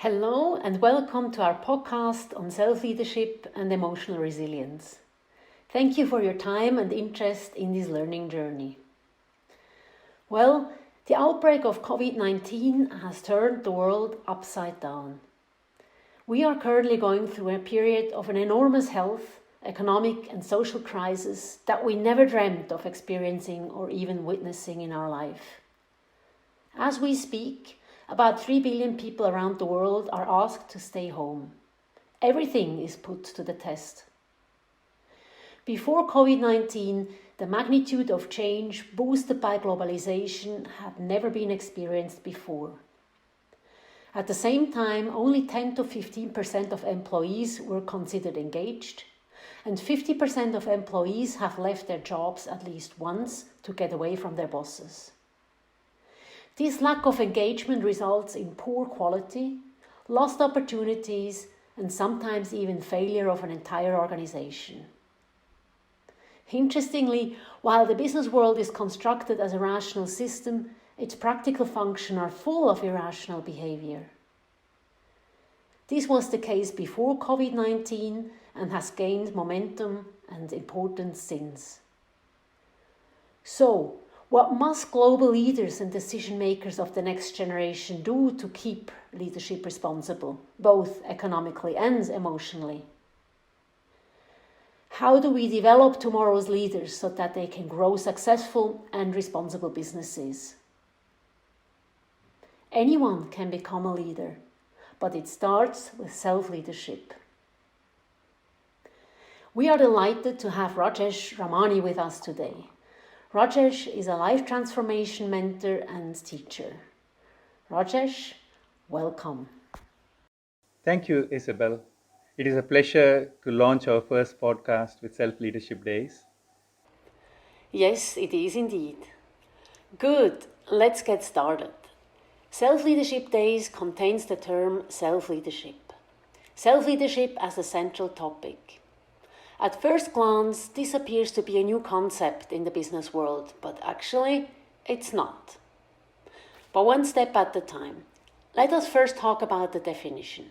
Hello and welcome to our podcast on self-leadership and emotional resilience. Thank you for your time and interest in this learning journey. Well, the outbreak of COVID-19 has turned the world upside down. We are currently going through a period of an enormous health, economic and social crisis that we never dreamt of experiencing or even witnessing in our life. As we speak, about 3 billion people around the world are asked to stay home. Everything is put to the test. Before COVID-19, the magnitude of change boosted by globalization had never been experienced before. At the same time, only 10 to 15% of employees were considered engaged, and 50% of employees have left their jobs at least once to get away from their bosses. This lack of engagement results in poor quality, lost opportunities, and sometimes even failure of an entire organization. Interestingly, while the business world is constructed as a rational system, its practical functions are full of irrational behavior. This was the case before COVID-19 and has gained momentum and importance since. So, what must global leaders and decision makers of the next generation do to keep leadership responsible, both economically and emotionally? How do we develop tomorrow's leaders so that they can grow successful and responsible businesses? Anyone can become a leader, but it starts with self-leadership. We are delighted to have Rajesh Ramani with us today. Rajesh is a life transformation mentor and teacher. Rajesh, welcome. Thank you, Isabelle. It is a pleasure to launch our first podcast with Self-Leadership Days. Yes, it is indeed. Good, let's get started. Self-Leadership Days contains the term self-leadership. Self-leadership as a central topic. At first glance, this appears to be a new concept in the business world, but actually, it's not. But one step at a time. Let us first talk about the definition.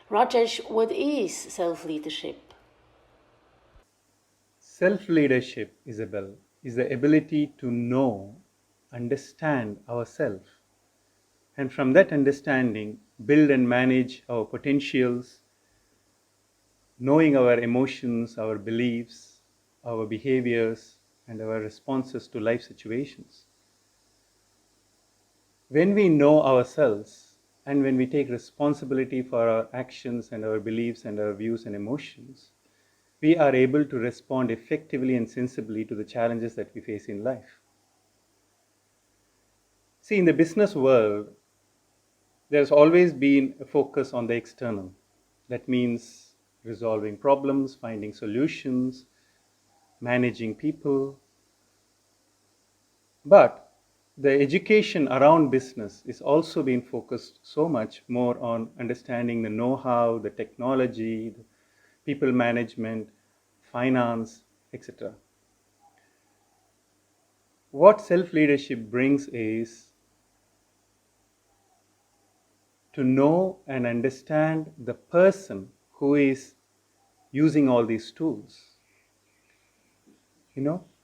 Rajesh, what is self-leadership? Self-leadership, Isabelle, is the ability to know, understand ourselves, and from that understanding, build and manage our potentials, knowing our emotions, our beliefs, our behaviors, and our responses to life situations. When we know ourselves and when we take responsibility for our actions and our beliefs and our views and emotions, we are able to respond effectively and sensibly to the challenges that we face in life. See, in the business world, there's always been a focus on the external. That means resolving problems, finding solutions, managing people. But the education around business is also being focused so much more on understanding the know-how, the technology, the people management, finance, etc. What self-leadership brings is to know and understand the person who is using all these tools.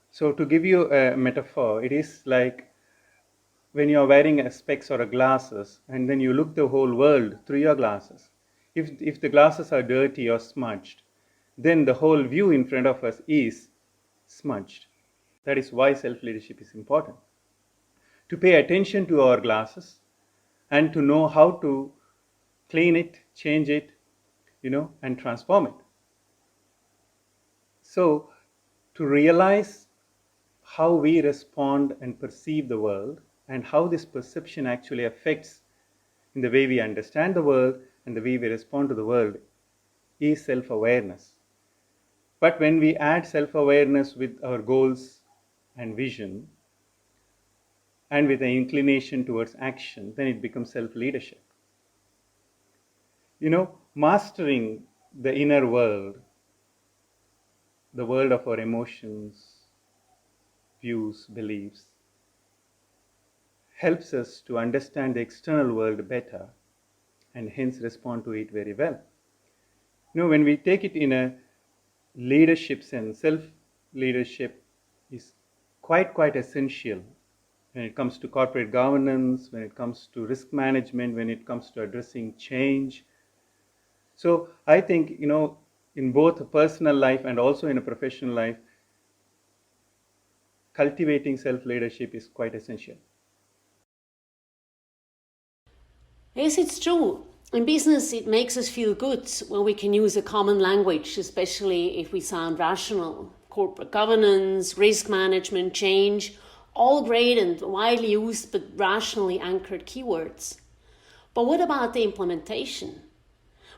So to give you a metaphor, it is like when you're wearing a specs or a glasses and then you look the whole world through your glasses. If the glasses are dirty or smudged, then the whole view in front of us is smudged. That is why self-leadership is important. To pay attention to our glasses and to know how to clean it, change it, and transform it. So to realize how we respond and perceive the world and how this perception actually affects in the way we understand the world and the way we respond to the world is self-awareness. But when we add self-awareness with our goals and vision and with an inclination towards action, then it becomes self-leadership. Mastering the inner world, the world of our emotions, views, beliefs, helps us to understand the external world better and hence respond to it very well. When we take it in a leadership sense, self-leadership is quite essential when it comes to corporate governance, when it comes to risk management, when it comes to addressing change. So I think, in both a personal life and also in a professional life, cultivating self-leadership is quite essential. Yes, it's true. In business, it makes us feel good when we can use a common language, especially if we sound rational. Corporate governance, risk management, change, all great and widely used but rationally anchored keywords. But what about the implementation?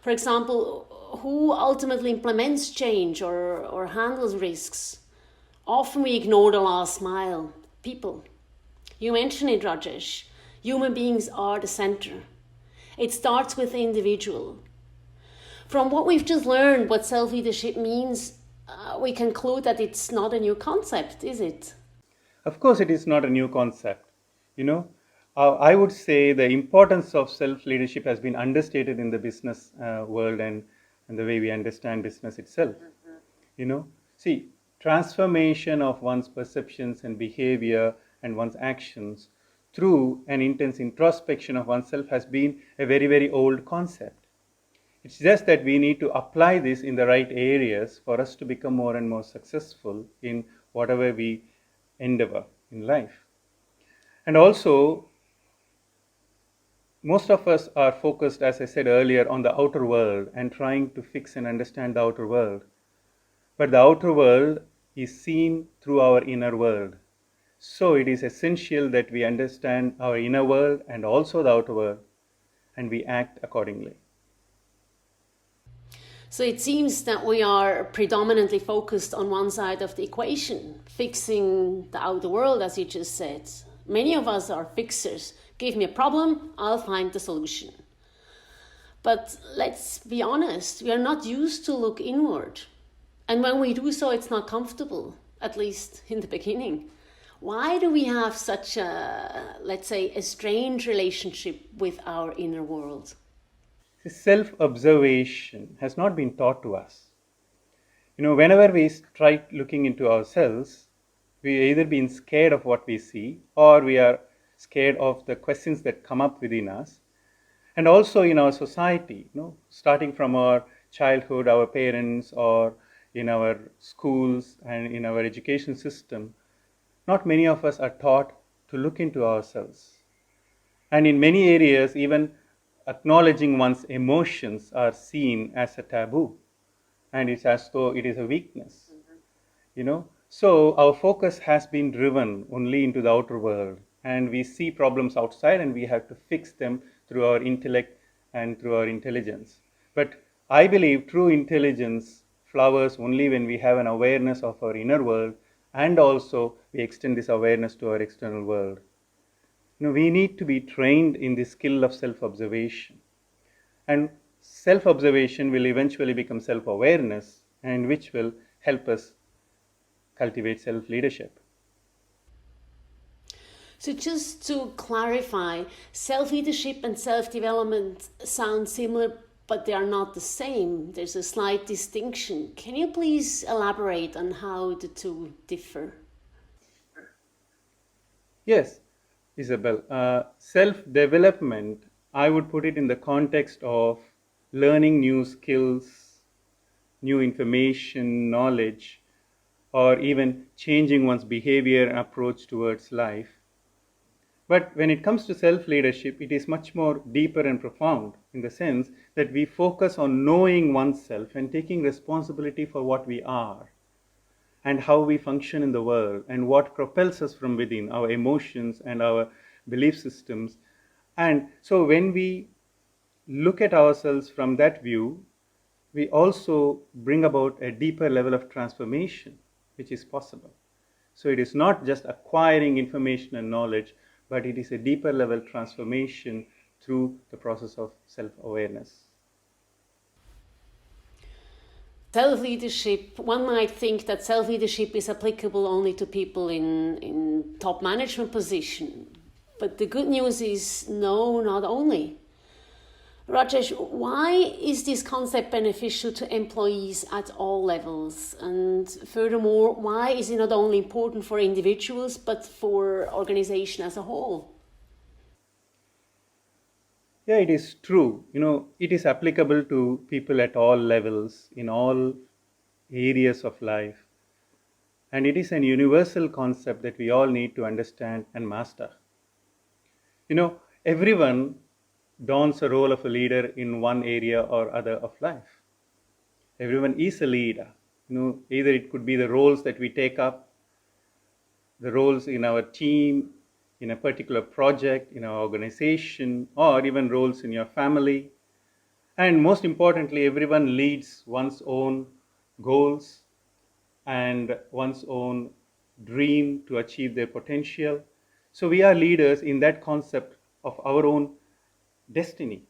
For example, who ultimately implements change or handles risks? Often we ignore the last mile, people. You mentioned it, Rajesh. Human beings are the center. It starts with the individual. From what we've just learned, what self-leadership means, we conclude that it's not a new concept, is it? Of course, it is not a new concept. I would say the importance of self-leadership has been understated in the business world and the way we understand business itself. See, transformation of one's perceptions and behavior and one's actions through an intense introspection of oneself has been a very old concept. It's just that we need to apply this in the right areas for us to become more and more successful in whatever we endeavor in life. And also, most of us are focused, as I said earlier, on the outer world and trying to fix and understand the outer world. But the outer world is seen through our inner world. So it is essential that we understand our inner world and also the outer world, and we act accordingly. So it seems that we are predominantly focused on one side of the equation, fixing the outer world, as you just said. Many of us are fixers. Give me a problem, I'll find the solution. But let's be honest, we are not used to look inward. And when we do so, it's not comfortable, at least in the beginning. Why do we have such a, let's say, a strange relationship with our inner world? Self-observation has not been taught to us. Whenever we try looking into ourselves, we either been scared of what we see or we are scared of the questions that come up within us. And also in our society, starting from our childhood, our parents, or in our schools and in our education system, not many of us are taught to look into ourselves. And in many areas, even acknowledging one's emotions are seen as a taboo. And it's as though it is a weakness. So our focus has been driven only into the outer world. And we see problems outside and we have to fix them through our intellect and through our intelligence. But I believe true intelligence flowers only when we have an awareness of our inner world, and also we extend this awareness to our external world. We need to be trained in the skill of self-observation. And self-observation will eventually become self-awareness, and which will help us cultivate self-leadership. So just to clarify, self-leadership and self-development sound similar, but they are not the same. There's a slight distinction. Can you please elaborate on how the two differ? Yes, Isabelle. Self-development, I would put it in the context of learning new skills, new information, knowledge, or even changing one's behavior and approach towards life. But when it comes to self-leadership, it is much more deeper and profound in the sense that we focus on knowing oneself and taking responsibility for what we are and how we function in the world and what propels us from within, our emotions and our belief systems. And so when we look at ourselves from that view, we also bring about a deeper level of transformation, which is possible. So it is not just acquiring information and knowledge, but it is a deeper level transformation through the process of self-awareness. Self-leadership, one might think that self-leadership is applicable only to people in top management position. But the good news is no, not only. Rajesh, why is this concept beneficial to employees at all levels? And furthermore, why is it not only important for individuals, but for organization as a whole? Yeah, it is true. It is applicable to people at all levels, in all areas of life. And it is an universal concept that we all need to understand and master. Everyone dons a role of a leader in one area or other of life. Everyone is a leader. Either it could be the roles that we take up, the roles in our team, in a particular project, in our organization, or even roles in your family. And most importantly, everyone leads one's own goals and one's own dream to achieve their potential. So we are leaders in that concept of our own destiny.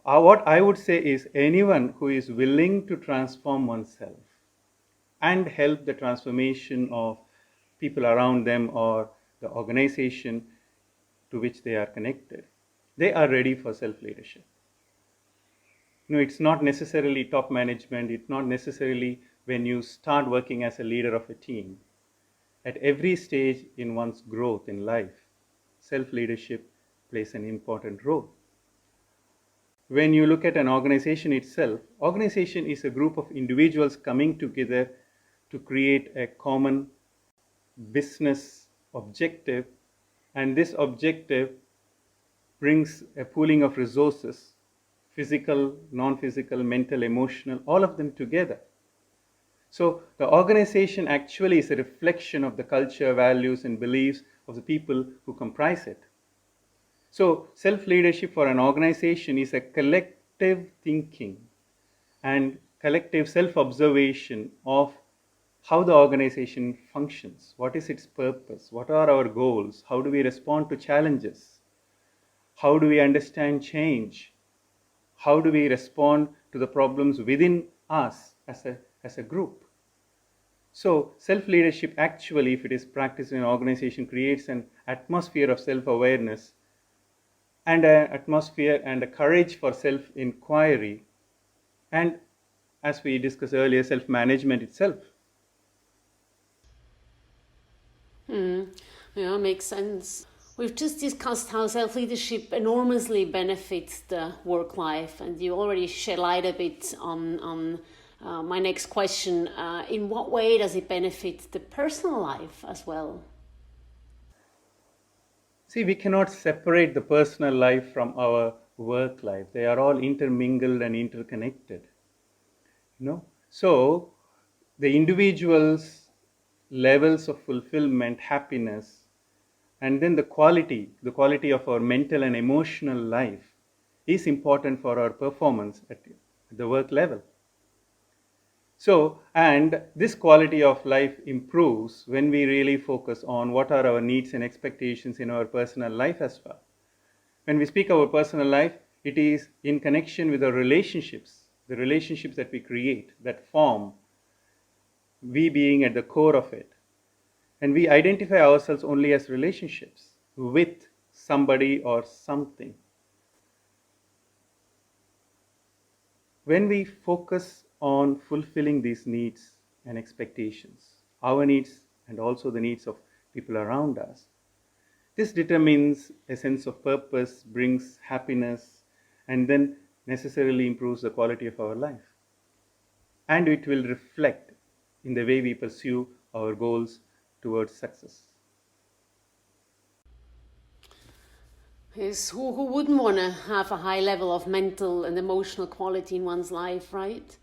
What I would say is anyone who is willing to transform oneself and help the transformation of people around them or the organization to which they are connected, they are ready for self-leadership. It's not necessarily top management. It's not necessarily when you start working as a leader of a team. At every stage in one's growth in life, self-leadership plays an important role. When you look at an organization itself, organization is a group of individuals coming together to create a common business objective, and this objective brings a pooling of resources, physical, non-physical, mental, emotional, all of them together. So the organization actually is a reflection of the culture, values, and beliefs of the people who comprise it. So self-leadership for an organization is a collective thinking and collective self-observation of how the organization functions, what is its purpose, what are our goals, how do we respond to challenges, how do we understand change, how do we respond to the problems within us as a group. So self-leadership actually, if it is practiced in an organization, creates an atmosphere of self-awareness and an atmosphere and a courage for self-inquiry, and as we discussed earlier, self-management itself. Yeah, makes sense. We've just discussed how self-leadership enormously benefits the work life, and you already shed light a bit on my next question. In what way does it benefit the personal life as well? See, we cannot separate the personal life from our work life. They are all intermingled and interconnected. So the individual's levels of fulfillment, happiness, and then the quality of our mental and emotional life is important for our performance at the work level. So, and this quality of life improves when we really focus on what are our needs and expectations in our personal life as well. When we speak our personal life, it is in connection with our relationships, the relationships that we create, that form, we being at the core of it. And we identify ourselves only as relationships with somebody or something. When we focus on fulfilling these needs and expectations, our needs and also the needs of people around us, this determines a sense of purpose, brings happiness, and then necessarily improves the quality of our life. And it will reflect in the way we pursue our goals towards success. Yes, who wouldn't want to have a high level of mental and emotional quality in one's life, right?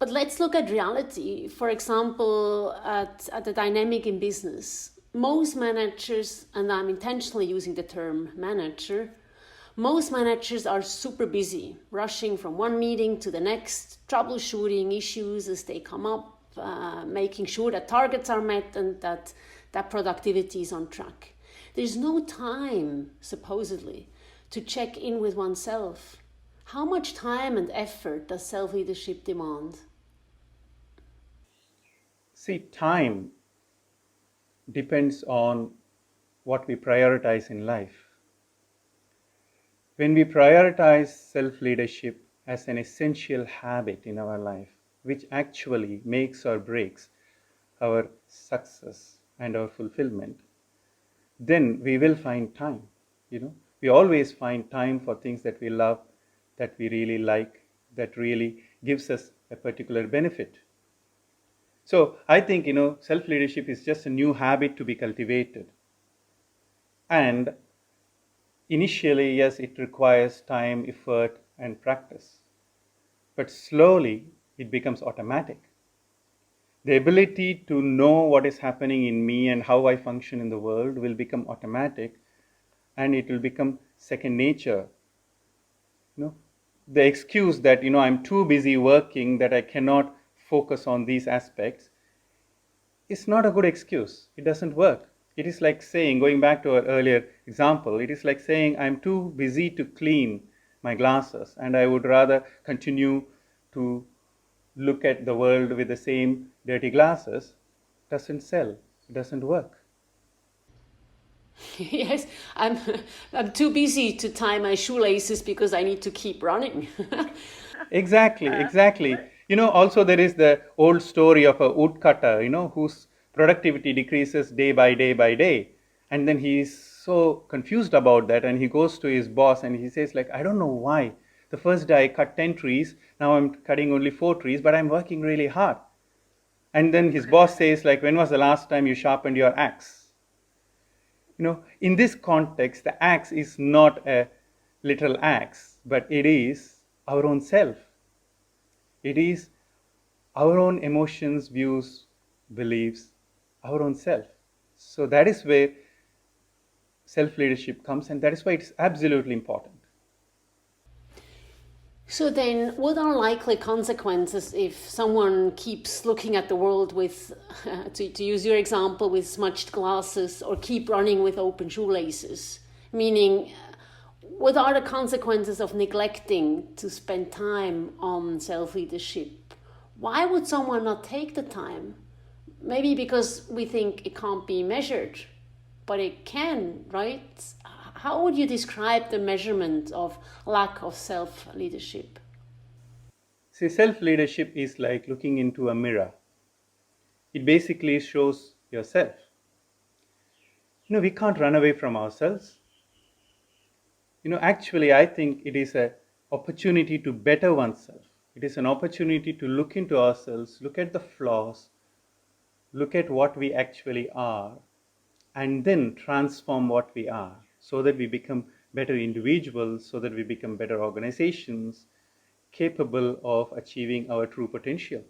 But let's look at reality. For example, at the dynamic in business. Most managers, and I'm intentionally using the term manager, most managers are super busy, rushing from one meeting to the next, troubleshooting issues as they come up, making sure that targets are met and that productivity is on track. There's no time, supposedly, to check in with oneself. How much time and effort does self-leadership demand? See, time depends on what we prioritize in life. When we prioritize self-leadership as an essential habit in our life, which actually makes or breaks our success and our fulfillment, then we will find time. We always find time for things that we love, that we really like, that really gives us a particular benefit. So I think, self-leadership is just a new habit to be cultivated. And initially, yes, it requires time, effort, and practice. But slowly, it becomes automatic. The ability to know what is happening in me and how I function in the world will become automatic, and it will become second nature. The excuse that I'm too busy working that I cannot focus on these aspects is not a good excuse. It doesn't work. It is like saying, going back to our earlier example, it is like saying I'm too busy to clean my glasses and I would rather continue to look at the world with the same dirty glasses. Doesn't sell. It doesn't work. Yes, I'm I'm too busy to tie my shoelaces because I need to keep running. Exactly. Also there is the old story of a woodcutter, whose productivity decreases day by day by day. And then he is so confused about that and he goes to his boss and he says like, I don't know why. The first day I cut 10 trees, now I'm cutting only 4 trees, but I'm working really hard. And then his boss says like, when was the last time you sharpened your axe? In this context, the axe is not a literal axe, but it is our own self. It is our own emotions, views, beliefs, our own self. So that is where self-leadership comes, and that is why it's absolutely important. So then, what are likely consequences if someone keeps looking at the world with, to use your example, with smudged glasses, or keep running with open shoelaces? Meaning, what are the consequences of neglecting to spend time on self-leadership? Why would someone not take the time? Maybe because we think it can't be measured, but it can, right? How would you describe the measurement of lack of self-leadership? See, self-leadership is like looking into a mirror. It basically shows yourself. We can't run away from ourselves. Actually, I think it is an opportunity to better oneself. It is an opportunity to look into ourselves, look at the flaws, look at what we actually are, and then transform what we are so that we become better individuals, so that we become better organizations capable of achieving our true potential.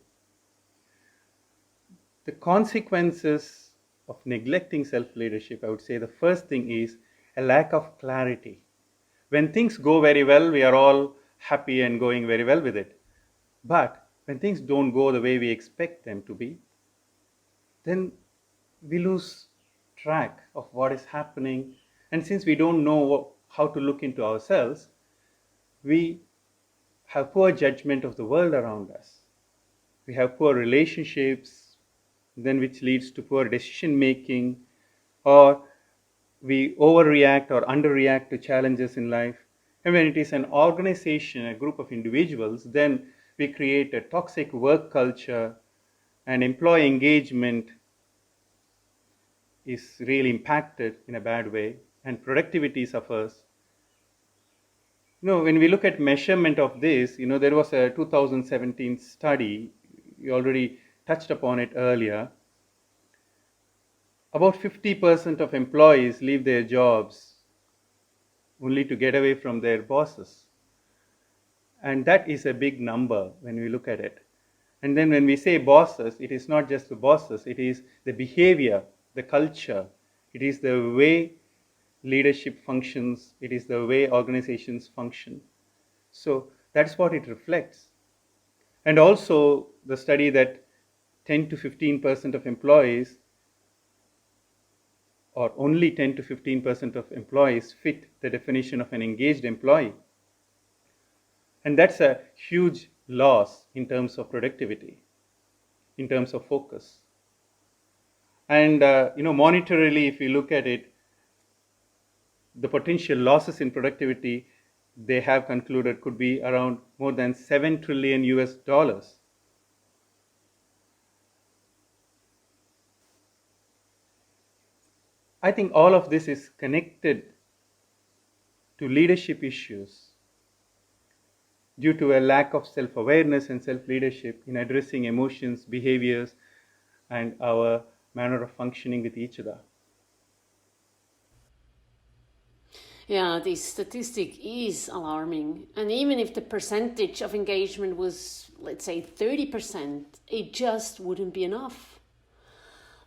The consequences of neglecting self-leadership, I would say the first thing is a lack of clarity. When things go very well, we are all happy and going very well with it. But when things don't go the way we expect them to be, then we lose track of what is happening. And since we don't know how to look into ourselves, we have poor judgment of the world around us. We have poor relationships, then which leads to poor decision making, or we overreact or underreact to challenges in life. And when it is an organization, a group of individuals, then we create a toxic work culture, and employee engagement is really impacted in a bad way, and productivity suffers. When we look at measurement of this, there was a 2017 study, you already touched upon it earlier. About 50% of employees leave their jobs only to get away from their bosses. And that is a big number when we look at it. And then when we say bosses, it is not just the bosses, it is the behavior, the culture, it is the way leadership functions, it is the way organizations function. So that's what it reflects. And also the study that 10 to 15% of employees, or only 10 to 15% of employees fit the definition of an engaged employee. And that's a huge loss in terms of productivity, in terms of focus. And monetarily, if you look at it, the potential losses in productivity they have concluded could be around more than 7 trillion US dollars. I think all of this is connected to leadership issues due to a lack of self-awareness and self-leadership in addressing emotions, behaviors, and our manner of functioning with each other. Yeah, this statistic is alarming. And even if the percentage of engagement was, let's say, 30%, it just wouldn't be enough.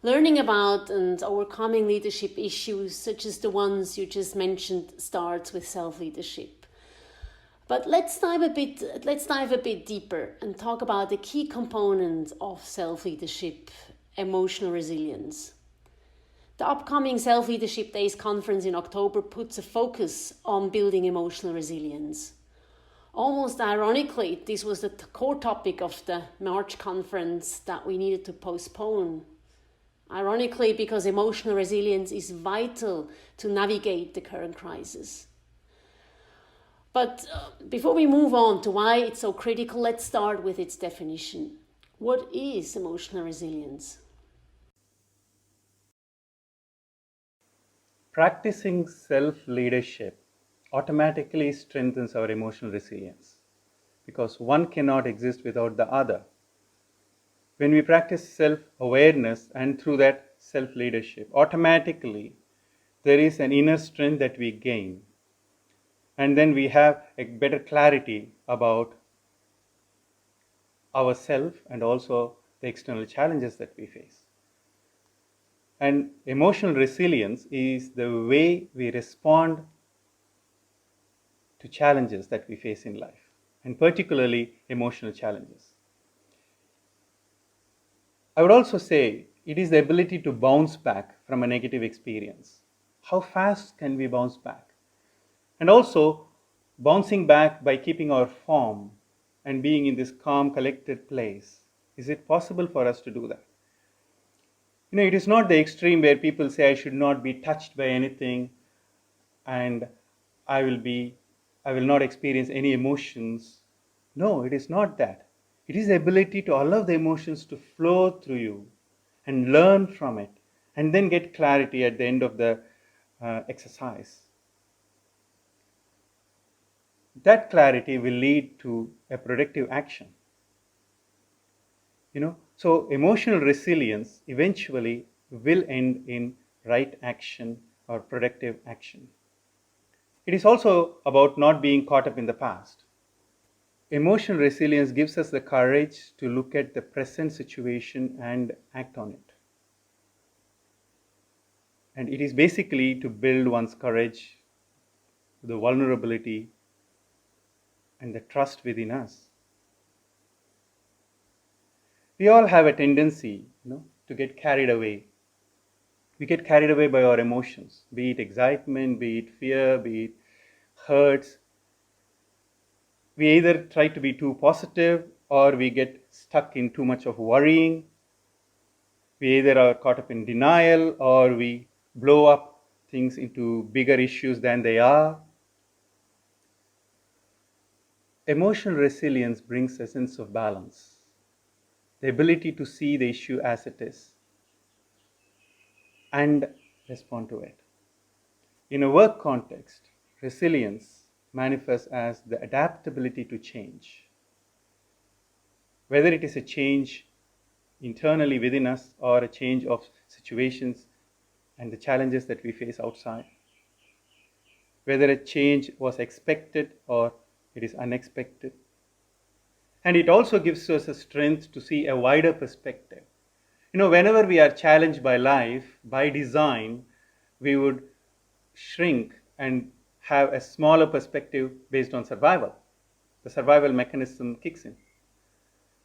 Learning about and overcoming leadership issues, such as the ones you just mentioned, starts with self-leadership. But let's dive a bit deeper and talk about the key components of self-leadership, emotional resilience. The upcoming Self-Leadership Days conference in October puts a focus on building emotional resilience. Almost ironically, this was the core topic of the March conference that we needed to postpone. Ironically, because emotional resilience is vital to navigate the current crisis. But before we move on to why it's so critical, let's start with its definition. What is emotional resilience? Practicing self-leadership automatically strengthens our emotional resilience because one cannot exist without the other. When we practice self-awareness and through that self-leadership, automatically there is an inner strength that we gain. And then we have a better clarity about ourselves and also the external challenges that we face. And emotional resilience is the way we respond to challenges that we face in life, and particularly emotional challenges. I would also say it is the ability to bounce back from a negative experience. How fast can we bounce back? And also bouncing back by keeping our form and being in this calm, collected place. Is it possible for us to do that? It is not the extreme where people say I should not be touched by anything and I will not experience any emotions. No, it is not that. It is the ability to allow the emotions to flow through you and learn from it and then get clarity at the end of the exercise. That clarity will lead to a productive action. So emotional resilience eventually will end in right action or productive action. It is also about not being caught up in the past. Emotional resilience gives us the courage to look at the present situation and act on it. And it is basically to build one's courage, the vulnerability, and the trust within us. We all have a tendency, to get carried away. We get carried away by our emotions, be it excitement, be it fear, be it hurts. We either try to be too positive or we get stuck in too much of worrying. We either are caught up in denial or we blow up things into bigger issues than they are. Emotional resilience brings a sense of balance, the ability to see the issue as it is and respond to it. In a work context, resilience manifests as the adaptability to change. Whether it is a change internally within us or a change of situations and the challenges that we face outside. Whether a change was expected or it is unexpected. And it also gives us a strength to see a wider perspective. Whenever we are challenged by life, by design, we would shrink and have a smaller perspective based on survival. The survival mechanism kicks in.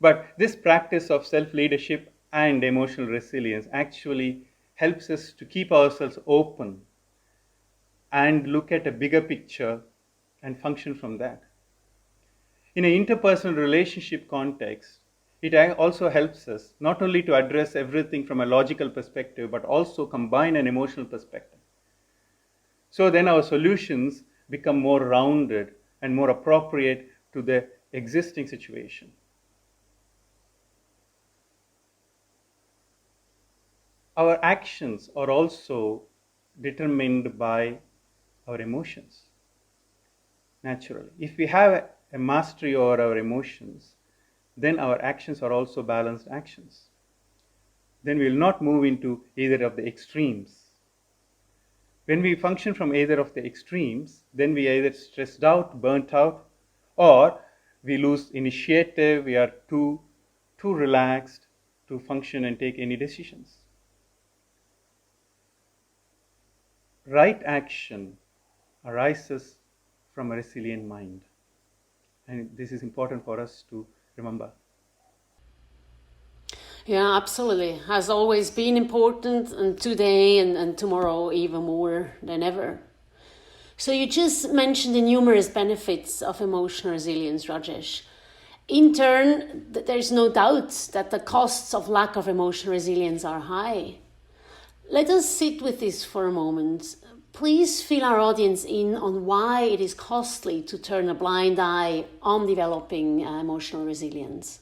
But this practice of self-leadership and emotional resilience actually helps us to keep ourselves open and look at a bigger picture and function from that. In an interpersonal relationship context, it also helps us not only to address everything from a logical perspective, but also combine an emotional perspective. So then our solutions become more rounded and more appropriate to the existing situation. Our actions are also determined by our emotions, naturally. If we have a mastery over our emotions, then our actions are also balanced actions. Then we will not move into either of the extremes. When we function from either of the extremes, then we are either stressed out, burnt out, or we lose initiative, we are too relaxed to function and take any decisions. Right action arises from a resilient mind. And this is important for us to remember. Yeah, absolutely. Has always been important, and today and tomorrow even more than ever. So you just mentioned the numerous benefits of emotional resilience, Rajesh. In turn, there's no doubt that the costs of lack of emotional resilience are high. Let us sit with this for a moment. Please fill our audience in on why it is costly to turn a blind eye on developing emotional resilience.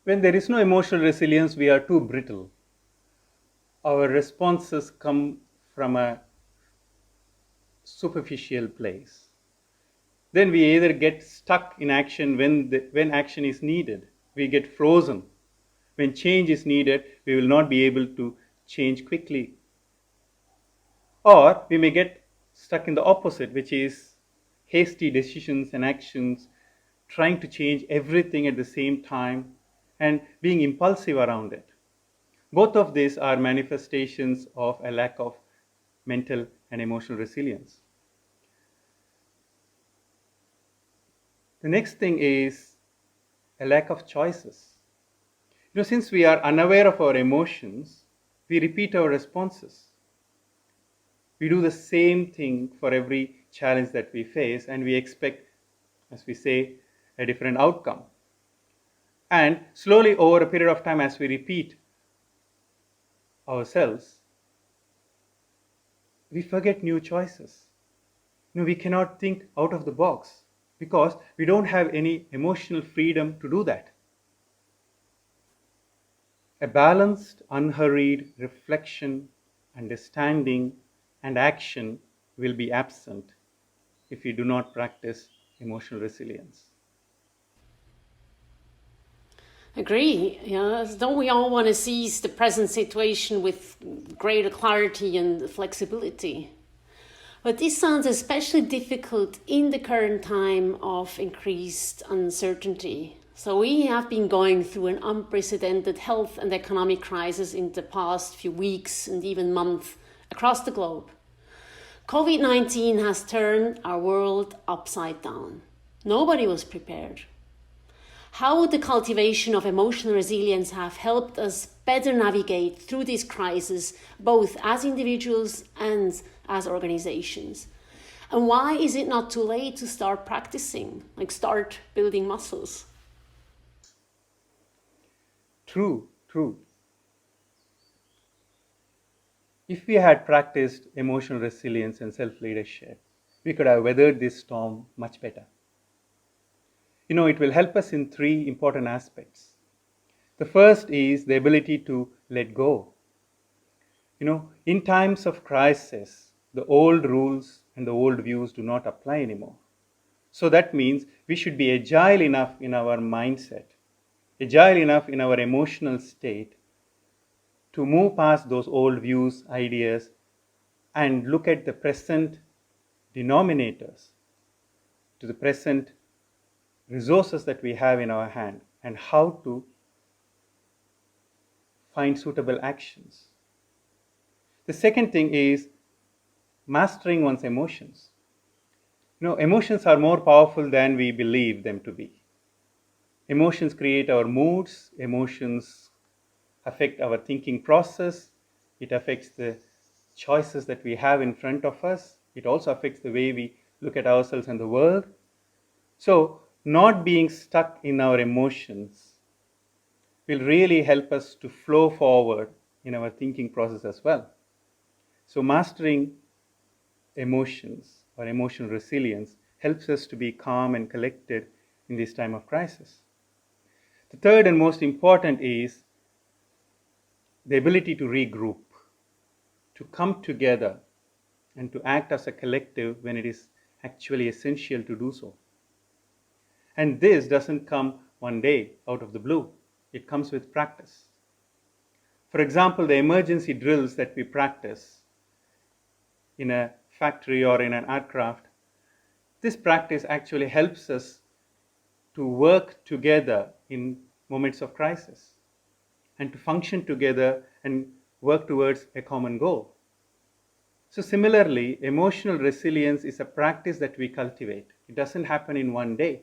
When there is no emotional resilience, we are too brittle. Our responses come from a superficial place. Then we either get stuck in action when action is needed. We get frozen. When change is needed, we will not be able to change quickly. Or we may get stuck in the opposite, which is hasty decisions and actions, trying to change everything at the same time and being impulsive around it. Both of these are manifestations of a lack of mental and emotional resilience. The next thing is a lack of choices. Since we are unaware of our emotions, we repeat our responses. We do the same thing for every challenge that we face, and we expect, as we say, a different outcome. And slowly, over a period of time, as we repeat ourselves, we forget new choices. We cannot think out of the box because we don't have any emotional freedom to do that. A balanced, unhurried reflection, understanding, and action will be absent if we do not practice emotional resilience. Agree. Yeah, don't we all want to seize the present situation with greater clarity and flexibility? But this sounds especially difficult in the current time of increased uncertainty. So we have been going through an unprecedented health and economic crisis in the past few weeks and even months across the globe. COVID-19 has turned our world upside down. Nobody was prepared. How would the cultivation of emotional resilience have helped us better navigate through this crisis, both as individuals and as organizations? And why is it not too late to start practicing, start building muscles? True. If we had practiced emotional resilience and self-leadership, we could have weathered this storm much better. It will help us in three important aspects. The first is the ability to let go. In times of crisis, the old rules and the old views do not apply anymore. So that means we should be agile enough in our mindset, agile enough in our emotional state to move past those old views, ideas, and look at the present denominators, to the present resources that we have in our hand, and how to find suitable actions. The second thing is mastering one's emotions. Emotions are more powerful than we believe them to be. Emotions create our moods, emotions affect our thinking process, it affects the choices that we have in front of us, it also affects the way we look at ourselves and the world. So, not being stuck in our emotions will really help us to flow forward in our thinking process as well. So, mastering emotions or emotional resilience helps us to be calm and collected in this time of crisis. The third and most important is the ability to regroup, to come together and to act as a collective when it is actually essential to do so. And this doesn't come one day out of the blue. It comes with practice. For example, the emergency drills that we practice in a factory or in an aircraft, this practice actually helps us to work together in moments of crisis and to function together and work towards a common goal. So similarly, emotional resilience is a practice that we cultivate. It doesn't happen in one day.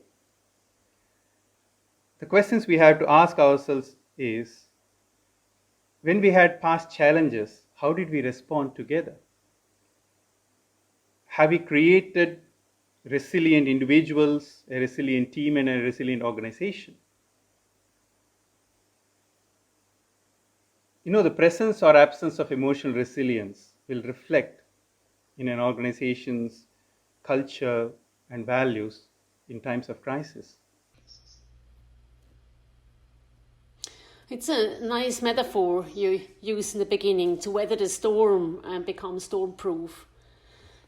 The questions we have to ask ourselves is, when we had past challenges, how did we respond together? Have we created resilient individuals, a resilient team, and a resilient organization? The presence or absence of emotional resilience will reflect in an organization's culture and values in times of crisis. It's a nice metaphor you use in the beginning, to weather the storm and become storm-proof.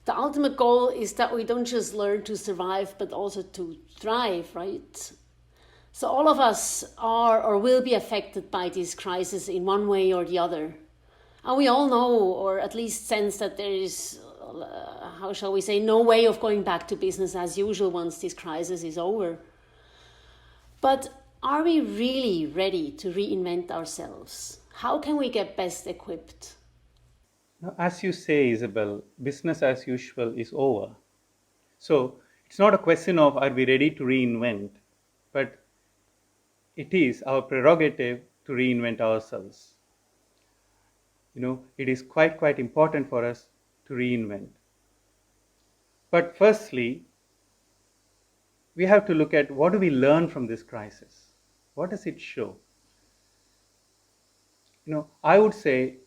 The ultimate goal is that we don't just learn to survive, but also to thrive, right? So all of us are or will be affected by this crisis in one way or the other. And we all know, or at least sense, that there is, how shall we say, no way of going back to business as usual once this crisis is over. But are we really ready to reinvent ourselves? How can we get best equipped? Now, as you say, Isabelle, business as usual is over. So it's not a question of are we ready to reinvent, but it is our prerogative to reinvent ourselves. It is quite important for us to reinvent. But firstly, we have to look at what do we learn from this crisis? What does it show? I would say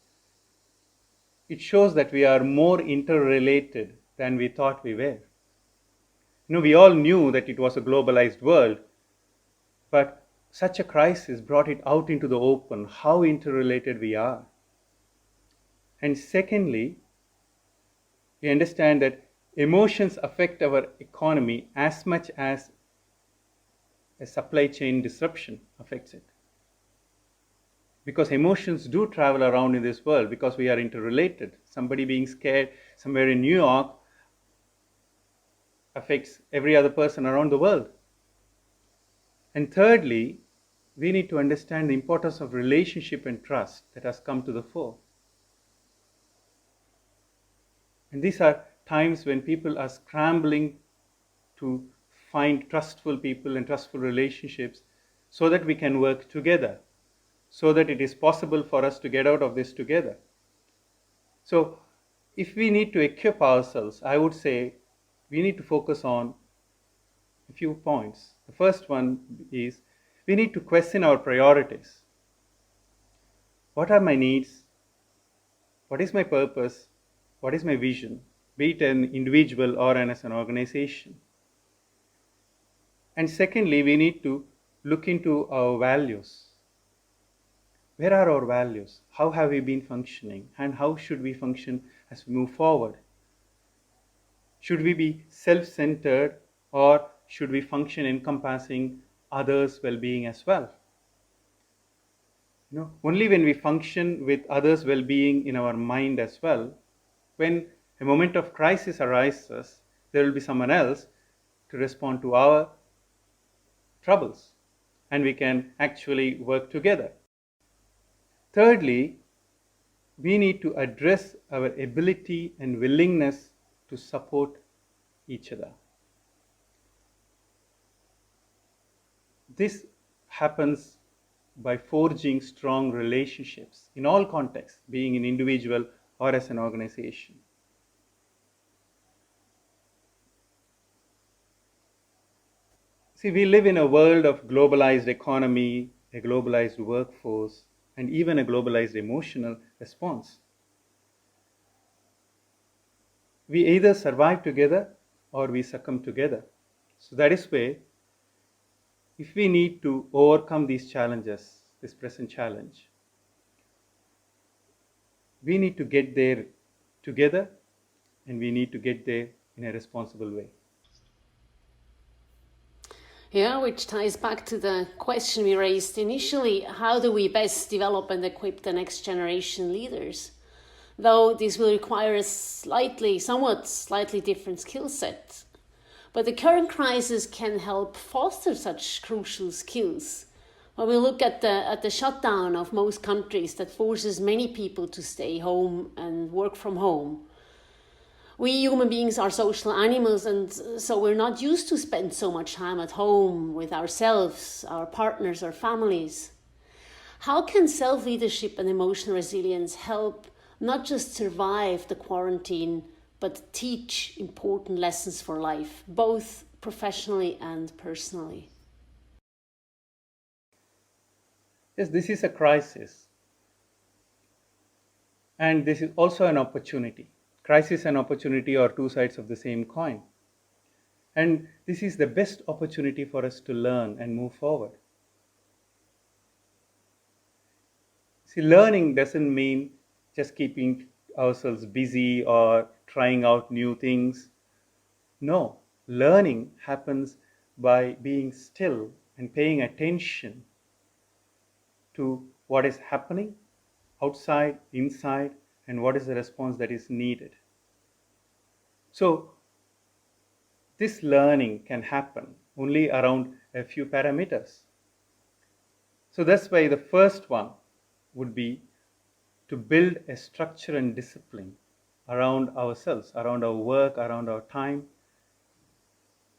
it shows that we are more interrelated than we thought we were. We all knew that it was a globalized world, but such a crisis brought it out into the open, how interrelated we are. And secondly, we understand that emotions affect our economy as much as a supply chain disruption affects it. Because emotions do travel around in this world because we are interrelated. Somebody being scared somewhere in New York affects every other person around the world. And thirdly, we need to understand the importance of relationship and trust that has come to the fore. And these are times when people are scrambling to find trustful people and trustful relationships so that we can work together, so that it is possible for us to get out of this together. So if we need to equip ourselves, I would say we need to focus on a few points. The first one is we need to question our priorities. What are my needs? What is my purpose? What is my vision? Be it an individual or as an organization. And secondly, we need to look into our values. Where are our values? How have we been functioning? And how should we function as we move forward? Should we be self-centered, or should we function encompassing others' well-being as well? Only when we function with others' well-being in our mind as well, when a moment of crisis arises, there will be someone else to respond to our troubles, and we can actually work together. Thirdly, we need to address our ability and willingness to support each other. This happens by forging strong relationships in all contexts, being an individual or as an organization. See, we live in a world of globalized economy, a globalized workforce, and even a globalized emotional response. we either survive together or we succumb together. So that is why, if we need to overcome these challenges, this present challenge, we need to get there together, and we need to get there in a responsible way. Yeah, which ties back to the question we raised initially: how do we best develop and equip the next generation leaders? Though this will require a somewhat slightly different skill set. But the current crisis can help foster such crucial skills. When we look at the shutdown of most countries that forces many people to stay home and work from home, we human beings are social animals, and so we're not used to spend so much time at home with ourselves, our partners, our families. How can self-leadership and emotional resilience help not just survive the quarantine, but teach important lessons for life, both professionally and personally? Yes, this is a crisis, and this is also an opportunity. Crisis and opportunity are two sides of the same coin. And this is the best opportunity for us to learn and move forward. See, learning doesn't mean just keeping ourselves busy or trying out new things. No, learning happens by being still and paying attention to what is happening outside, inside, and what is the response that is needed. So, this learning can happen only around a few parameters. So that's why the first one would be to build a structure and discipline around ourselves, around our work, around our time.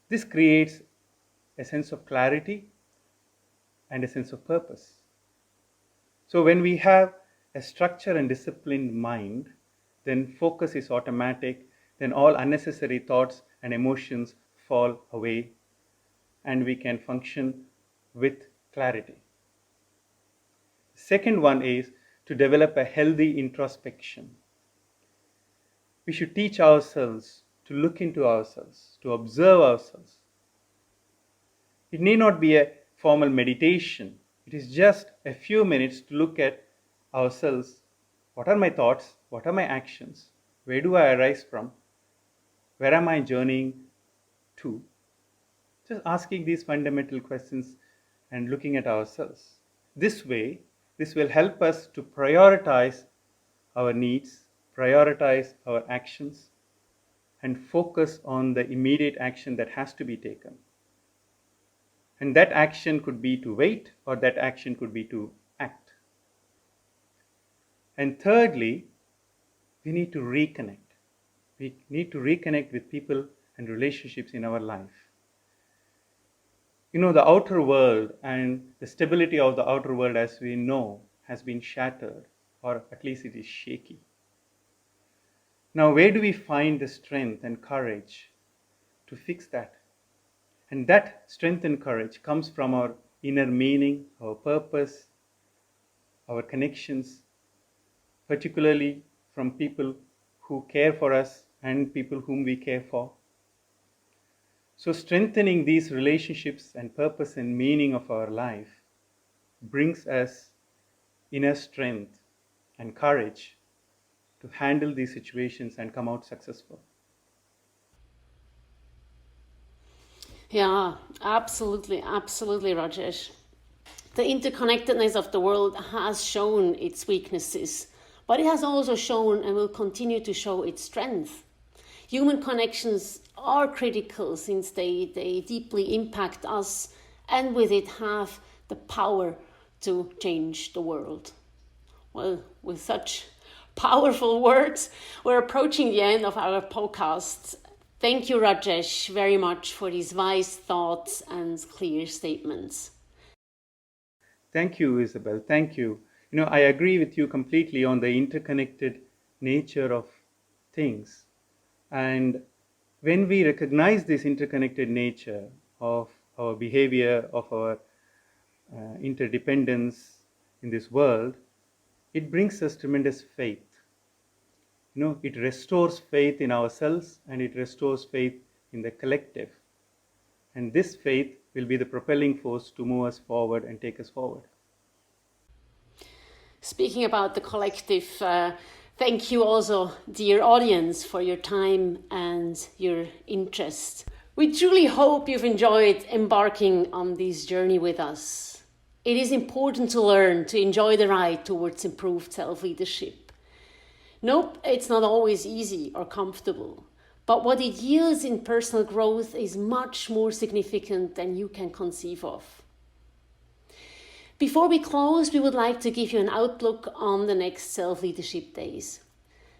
This creates a sense of clarity and a sense of purpose. So when we have a structure and disciplined mind, then focus is automatic, then all unnecessary thoughts and emotions fall away, and we can function with clarity. Second one is to develop a healthy introspection. We should teach ourselves to look into ourselves, to observe ourselves. It need not be a formal meditation. It is just a few minutes to look at ourselves. What are my thoughts? What are my actions? Where do I arise from? Where am I journeying to? Just asking these fundamental questions and looking at ourselves. This way, this will help us to prioritize our needs, prioritize our actions, and focus on the immediate action that has to be taken. And that action could be to wait, or that action could be to act. And thirdly, we need to reconnect. We need to reconnect with people and relationships in our life. The outer world and the stability of the outer world, as we know, has been shattered, or at least it is shaky. Now, where do we find the strength and courage to fix that? And that strength and courage comes from our inner meaning, our purpose, our connections, particularly from people who care for us and people whom we care for. So strengthening these relationships and purpose and meaning of our life brings us inner strength and courage to handle these situations and come out successful. Yeah, absolutely, Rajesh. The interconnectedness of the world has shown its weaknesses, but it has also shown and will continue to show its strength. Human connections are critical since they deeply impact us, and with it have the power to change the world. Well, with such powerful words, we're approaching the end of our podcast. Thank you, Rajesh, very much for these wise thoughts and clear statements. Thank you, Isabelle. Thank you. I agree with you completely on the interconnected nature of things. And when we recognize this interconnected nature of our behavior, of our interdependence in this world, it brings us tremendous faith. it restores faith in ourselves and it restores faith in the collective. And this faith will be the propelling force to move us forward and take us forward. Speaking about the collective, thank you also, dear audience, for your time and your interest. We truly hope you've enjoyed embarking on this journey with us. It is important to learn to enjoy the ride towards improved self-leadership. Nope, it's not always easy or comfortable, but what it yields in personal growth is much more significant than you can conceive of. Before we close, we would like to give you an outlook on the next Self-Leadership Days.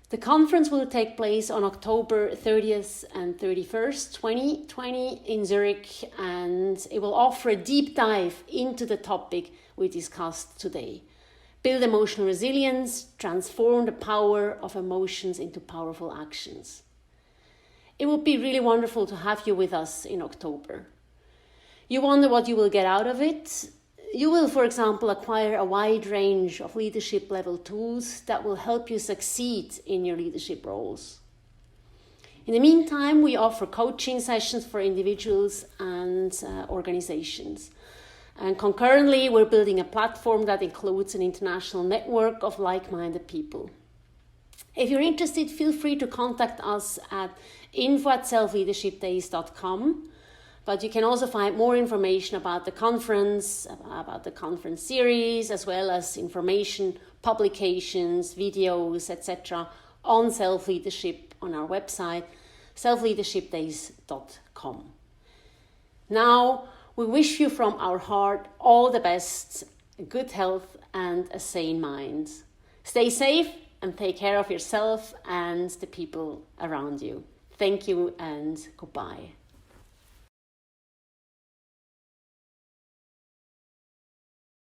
The conference will take place on October 30th and 31st, 2020 in Zurich, and it will offer a deep dive into the topic we discussed today. Build emotional resilience, transform the power of emotions into powerful actions. It would be really wonderful to have you with us in October. You wonder what you will get out of it? You will, for example, acquire a wide range of leadership level tools that will help you succeed in your leadership roles. In the meantime, we offer coaching sessions for individuals and organizations. And concurrently, we're building a platform that includes an international network of like-minded people. If you're interested, feel free to contact us at info@selfleadershipdays.com. But you can also find more information about the conference series, as well as information, publications, videos, etc. on self-leadership on our website, selfleadershipdays.com. Now, we wish you from our heart all the best, good health and a sane mind. Stay safe and take care of yourself and the people around you. Thank you and goodbye.